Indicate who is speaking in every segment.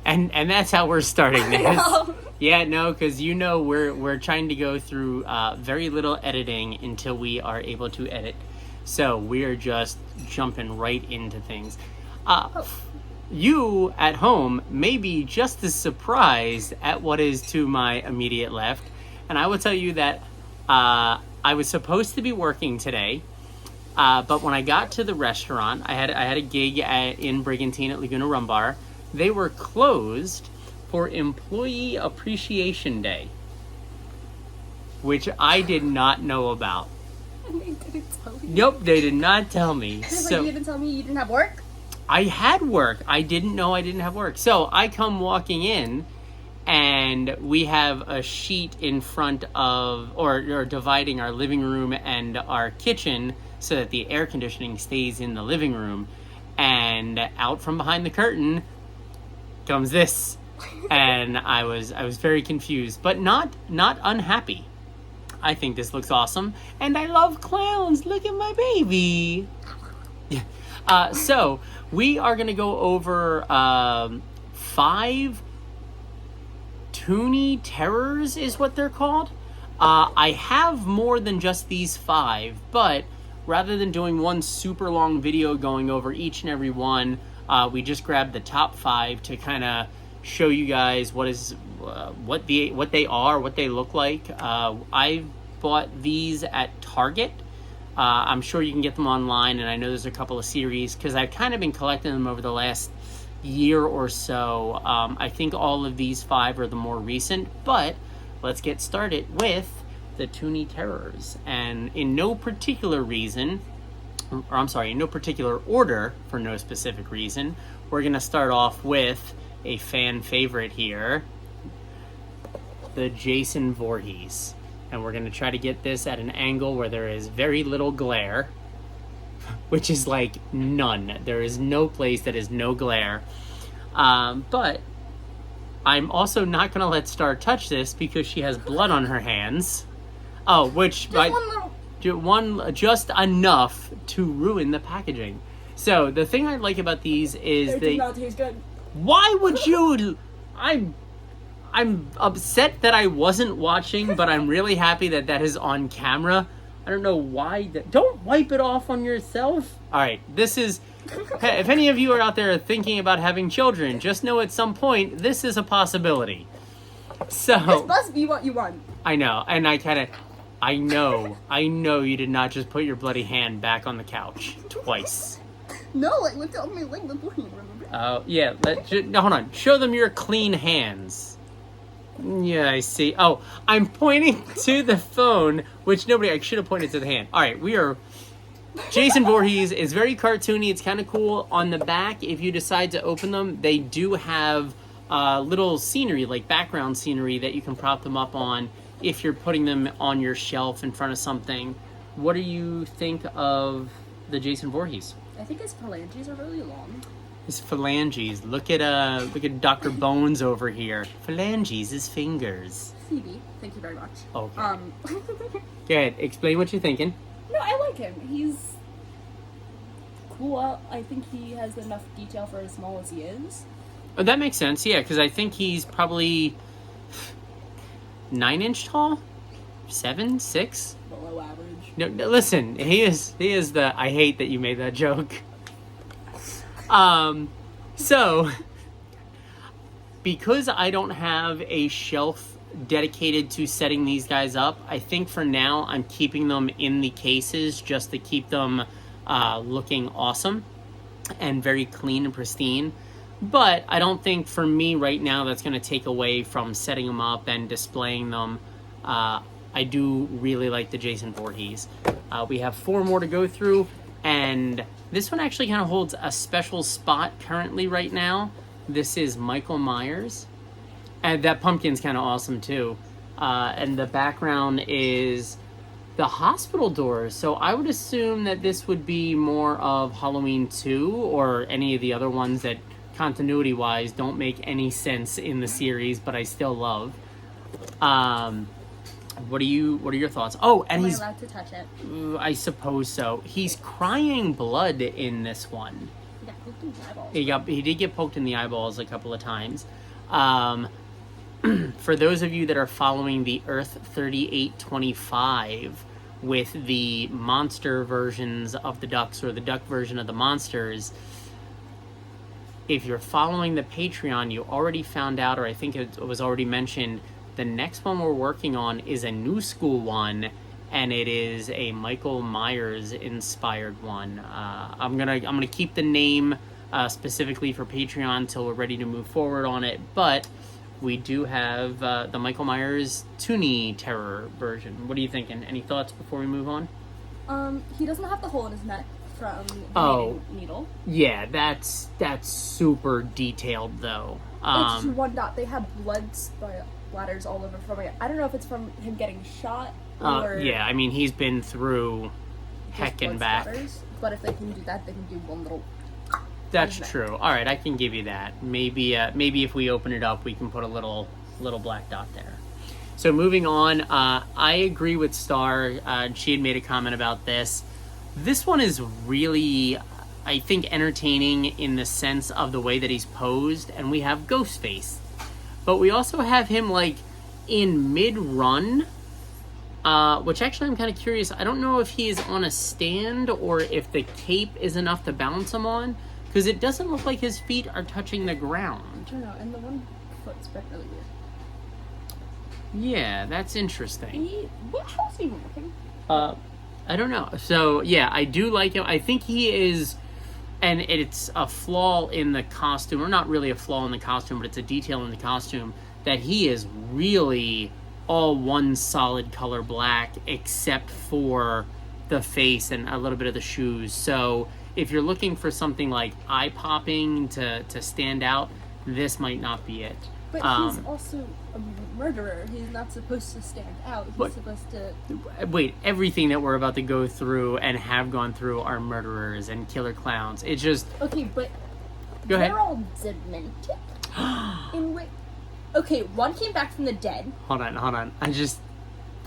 Speaker 1: And that's how we're starting this.
Speaker 2: No.
Speaker 1: Yeah, no, because we're trying to go through very little editing until we are able to edit. So we are just jumping right into things. You at home may be just as surprised at what is to my immediate left, and I will tell you that I was supposed to be working today, but when I got to the restaurant, I had a gig in Brigantine at Laguna Rum Bar. They were closed for Employee Appreciation Day, which I did not know about.
Speaker 2: And they didn't tell you?
Speaker 1: Nope, they did not tell me.
Speaker 2: So you didn't tell me you didn't have work?
Speaker 1: I had work. I didn't know I didn't have work. So I come walking in, and we have a sheet in front of, or dividing our living room and our kitchen so that the air conditioning stays in the living room. And out from behind the curtain comes this. And I was very confused, but not unhappy. I think this looks awesome, and I love clowns. Look at my baby. Yeah. So we are going to go over 5 Toony terrors is what they're called. I have more than just these 5, but rather than doing one super long video going over each and every one, we just grabbed the top 5 to kind of show you guys what they are, what they look like. I bought these at Target. I'm sure you can get them online, and I know there's a couple of series because I've kind of been collecting them over the last year or so. I think all of these 5 are the more recent, but let's get started with the Toony Terrors. And in no particular order, for no specific reason, we're going to start off with a fan favorite here, the Jason Voorhees. And we're going to try to get this at an angle where there is very little glare, which is like none. There is no place that is no glare. But I'm also not going to let Star touch this because she has blood on her hands. Oh, which... just enough to ruin the packaging. So the thing I like about these is
Speaker 2: They do not taste good.
Speaker 1: Why would you? I'm upset that I wasn't watching, but I'm really happy that that is on camera. I don't know why. Don't wipe it off on yourself. All right, this is. If any of you are out there thinking about having children, just know at some point this is a possibility. So
Speaker 2: This must be what you want.
Speaker 1: I know, and I know you did not just put your bloody hand back on the couch twice.
Speaker 2: No, I looked on my leg before you remember.
Speaker 1: Oh, yeah. No, hold on. Show them your clean hands. Yeah, I see. Oh, I'm pointing to the phone, which I should have pointed to the hand. All right, we are... Jason Voorhees is very cartoony. It's kind of cool. On the back, if you decide to open them, they do have little scenery, like background scenery, that you can prop them up on if you're putting them on your shelf in front of something. What do you think of the Jason Voorhees?
Speaker 2: I think his phalanges are really long.
Speaker 1: His phalanges. Look at Dr. Bones over here. Phalanges, his fingers.
Speaker 2: Phoebe, thank you very much.
Speaker 1: Okay. Go ahead. Explain what you're thinking.
Speaker 2: No, I like him. He's cool. I think he has enough detail for as small as he is.
Speaker 1: Oh, that makes sense. Yeah, because I think he's probably 9-inch tall, 7, 6.
Speaker 2: Below average.
Speaker 1: No, listen. He is the. I hate that you made that joke. So, because I don't have a shelf dedicated to setting these guys up, I think for now I'm keeping them in the cases just to keep them looking awesome and very clean and pristine. But I don't think for me right now that's going to take away from setting them up and displaying them. I do really like the Jason Voorhees. We have 4 more to go through, and this one actually kind of holds a special spot currently right now. This is Michael Myers. And that pumpkin's kind of awesome too. And the background is the hospital doors. So I would assume that this would be more of Halloween 2 or any of the other ones that continuity-wise don't make any sense in the series, but I still love. What are your thoughts? Oh, and
Speaker 2: Am I allowed to touch it?
Speaker 1: I suppose so. He's crying blood in this one.
Speaker 2: He got poked in the eyeballs.
Speaker 1: He did get poked in the eyeballs a couple of times. For those of you that are following the Earth 3825 with the monster versions of the ducks or the duck version of the monsters, if you're following the Patreon, you already found out, or I think it was already mentioned, the next one we're working on is a new school one, and it is a Michael Myers inspired one. I'm gonna keep the name specifically for Patreon until we're ready to move forward on it, but we do have the Michael Myers Toony Terror version. What are you thinking? Any thoughts before we move on?
Speaker 2: He doesn't have the hole in his neck from the needle.
Speaker 1: Yeah, that's super detailed though.
Speaker 2: It's one dot. They have blood splatters all over from it. I don't know if it's from him getting shot or
Speaker 1: yeah, I mean he's been through heck and back.
Speaker 2: Splatters, but if they can do that, they can do one little.
Speaker 1: That's true. All right, I can give you that. Maybe if we open it up, we can put a little black dot there. So moving on, I agree with Star. She had made a comment about this. This one is really, I think, entertaining in the sense of the way that he's posed, and we have Ghostface, but we also have him like in mid-run, which actually I'm kind of curious. I don't know if he is on a stand or if the cape is enough to balance him on. Because it doesn't look like his feet are touching the ground.
Speaker 2: I don't know, and the one foot's been really weird.
Speaker 1: Yeah, that's interesting.
Speaker 2: How is he looking?
Speaker 1: I don't know. So, yeah, I do like him. I think he is, and it's a flaw in the costume, or not really a flaw in the costume, but it's a detail in the costume, that he is really all one solid color black, except for the face and a little bit of the shoes. So if you're looking for something like eye-popping to stand out, this might not be it.
Speaker 2: But he's also a murderer. He's not supposed to stand out. He's supposed to...
Speaker 1: Wait, everything that we're about to go through and have gone through are murderers and killer clowns. It's just...
Speaker 2: Okay, but...
Speaker 1: Go ahead.
Speaker 2: They're all demented. Okay, one came back from the dead.
Speaker 1: Hold on.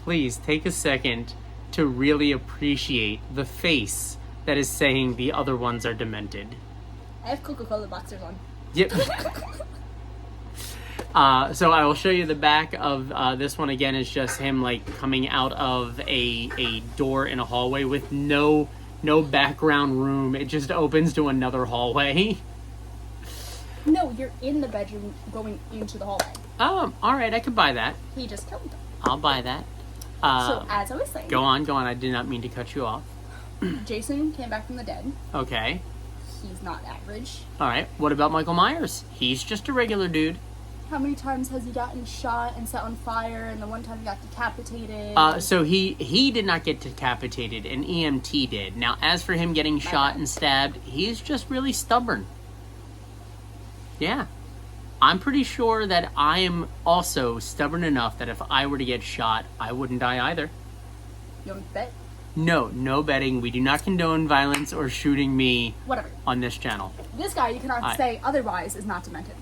Speaker 1: Please take a second to really appreciate the face that is saying the other ones are demented.
Speaker 2: I have Coca-Cola boxers on.
Speaker 1: Yep. So I will show you the back of this one. Again, is just him like coming out of a door in a hallway with no background room. It just opens to another hallway.
Speaker 2: No, you're in the bedroom going into the hallway.
Speaker 1: All right, I could buy that.
Speaker 2: He just killed them.
Speaker 1: I'll buy that.
Speaker 2: So as I was saying,
Speaker 1: go on. I did not mean to cut you off.
Speaker 2: Jason came back from the dead.
Speaker 1: Okay.
Speaker 2: He's not average.
Speaker 1: All right. What about Michael Myers? He's just a regular dude.
Speaker 2: How many times has he gotten shot and set on fire, and the one time he got decapitated?
Speaker 1: So he did not get decapitated, an EMT did. Now, as for him getting shot and stabbed, he's just really stubborn. Yeah. I'm pretty sure that I am also stubborn enough that if I were to get shot, I wouldn't die either.
Speaker 2: You want to bet?
Speaker 1: No betting. We do not condone violence or shooting me
Speaker 2: Whatever.
Speaker 1: On this channel.
Speaker 2: This guy, you cannot say otherwise, is not demented.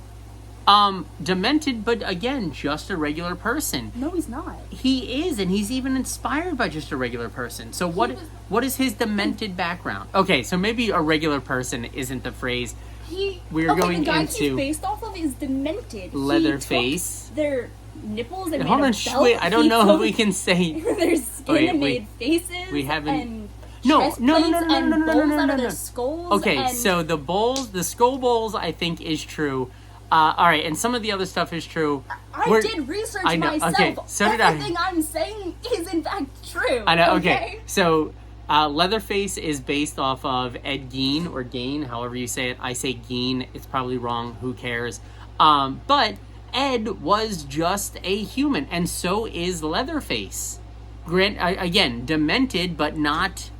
Speaker 1: Demented, but again, just a regular person.
Speaker 2: No, he's not.
Speaker 1: He is, and he's even inspired by just a regular person. So what is his demented background? Okay, so maybe a regular person isn't the phrase.
Speaker 2: The guy
Speaker 1: into
Speaker 2: he's based off of is demented.
Speaker 1: Leatherface.
Speaker 2: Their nipples and
Speaker 1: hold on, wait, I don't know if we can say
Speaker 2: their skin made faces.
Speaker 1: We haven't.
Speaker 2: And
Speaker 1: no.
Speaker 2: Out of their skulls.
Speaker 1: Okay, so the skull bowls, I think, is true. All right, and some of the other stuff is true.
Speaker 2: I did research myself.
Speaker 1: Okay, so did
Speaker 2: Everything I'm saying is in fact true.
Speaker 1: I know. Okay, so Leatherface is based off of Ed Gein or Gain, however you say it. I say Gein. It's probably wrong. Who cares? But Ed was just a human, and so is Leatherface. Again, demented, but not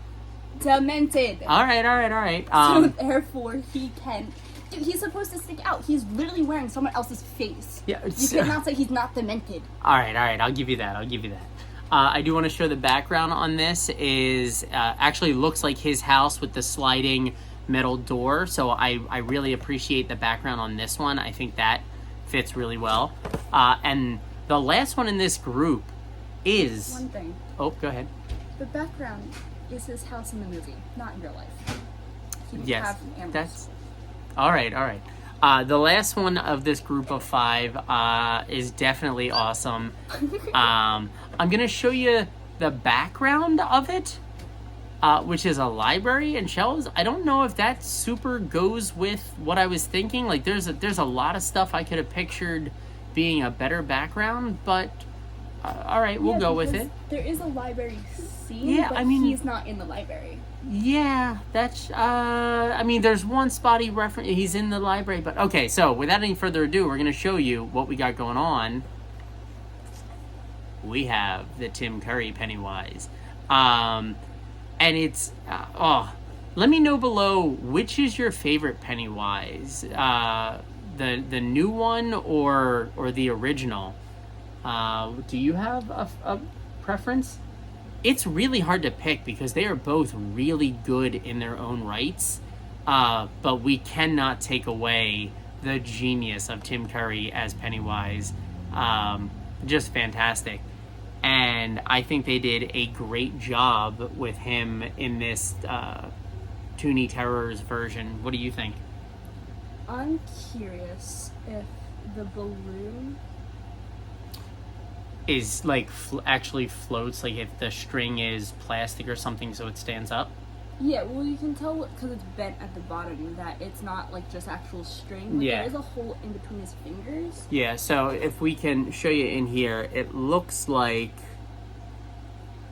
Speaker 2: demented.
Speaker 1: All right.
Speaker 2: So therefore, he can. Dude, he's supposed to stick out. He's literally wearing someone else's face.
Speaker 1: Yeah,
Speaker 2: you cannot say he's not demented.
Speaker 1: All right. I'll give you that. I do want to show the background on this is actually looks like his house with the sliding metal door. So I really appreciate the background on this one. I think that fits really well. And the last one in this group is...
Speaker 2: One thing.
Speaker 1: Oh, go ahead.
Speaker 2: The background is his house in the movie, not in real life. He would
Speaker 1: yes,
Speaker 2: have animals.
Speaker 1: All right, all right. The last one of this group of 5 is definitely awesome. I'm going to show you the background of it, which is a library and shelves. I don't know if that super goes with what I was thinking. Like, there's a lot of stuff I could have pictured being a better background, but all right, we'll go with it.
Speaker 2: There is a library scene, but he's not in the library.
Speaker 1: Yeah, that's, there's one spot he's in the library, but okay, so without any further ado, we're going to show you what we got going on. We have the Tim Curry Pennywise. And it's, let me know below, which is your favorite Pennywise? The new one or the original? Do you have a preference? It's really hard to pick because they are both really good in their own rights, but we cannot take away the genius of Tim Curry as Pennywise. Just fantastic. And I think they did a great job with him in this Toony Terrors version. What do you think?
Speaker 2: I'm curious if the balloon
Speaker 1: is like actually floats, like if the string is plastic or something so it stands up.
Speaker 2: Yeah, well, you can tell because it's bent at the bottom that it's not like just actual string. Like, there is a hole in between his fingers.
Speaker 1: Yeah, so if we can show you in here, it looks like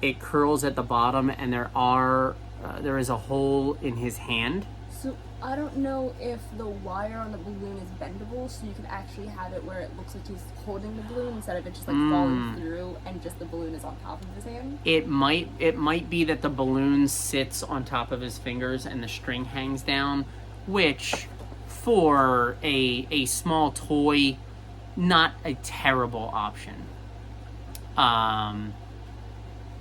Speaker 1: it curls at the bottom and there is a hole in his hand.
Speaker 2: So I don't know if the wire on the balloon is bendable, so you can actually have it where it looks like he's holding the balloon instead of it just like falling through and just the balloon is on top of his hand.
Speaker 1: It might be that the balloon sits on top of his fingers and the string hangs down, which for a small toy, not a terrible option.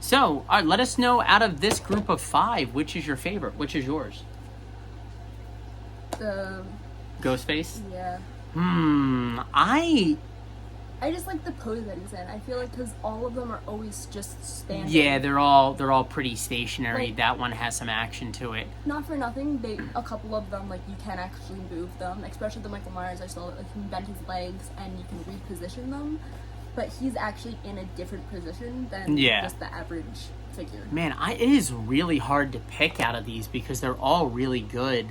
Speaker 1: So let us know out of this group of 5, which is your favorite? Which is yours? Ghostface?
Speaker 2: Yeah.
Speaker 1: I
Speaker 2: just like the pose that he's in. I feel like because all of them are always just standing.
Speaker 1: Yeah, they're all pretty stationary. Like, that one has some action to it.
Speaker 2: Not for nothing, a couple of them, like, you can actually move them. Especially the Michael Myers, I saw that like, you can bend his legs and you can reposition them. But he's actually in a different position than just the average figure. Man,
Speaker 1: it is really hard to pick out of these because they're all really good.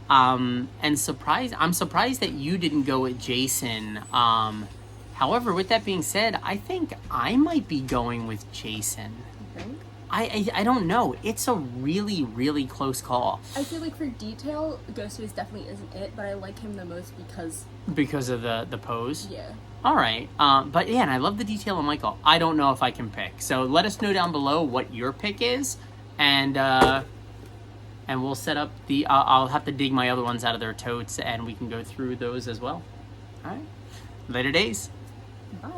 Speaker 1: I'm surprised that you didn't go with Jason. However, with that being said, I think I might be going with Jason.
Speaker 2: You think?
Speaker 1: I don't know. It's a really, really close call.
Speaker 2: I feel like for detail, Ghostface definitely isn't it, but I like him the most because
Speaker 1: of the pose?
Speaker 2: Yeah.
Speaker 1: All right. But yeah, and I love the detail of Michael. I don't know if I can pick. So let us know down below what your pick is, and we'll set up the... I'll have to dig my other ones out of their totes, and we can go through those as well. All right. Later days.
Speaker 2: Bye.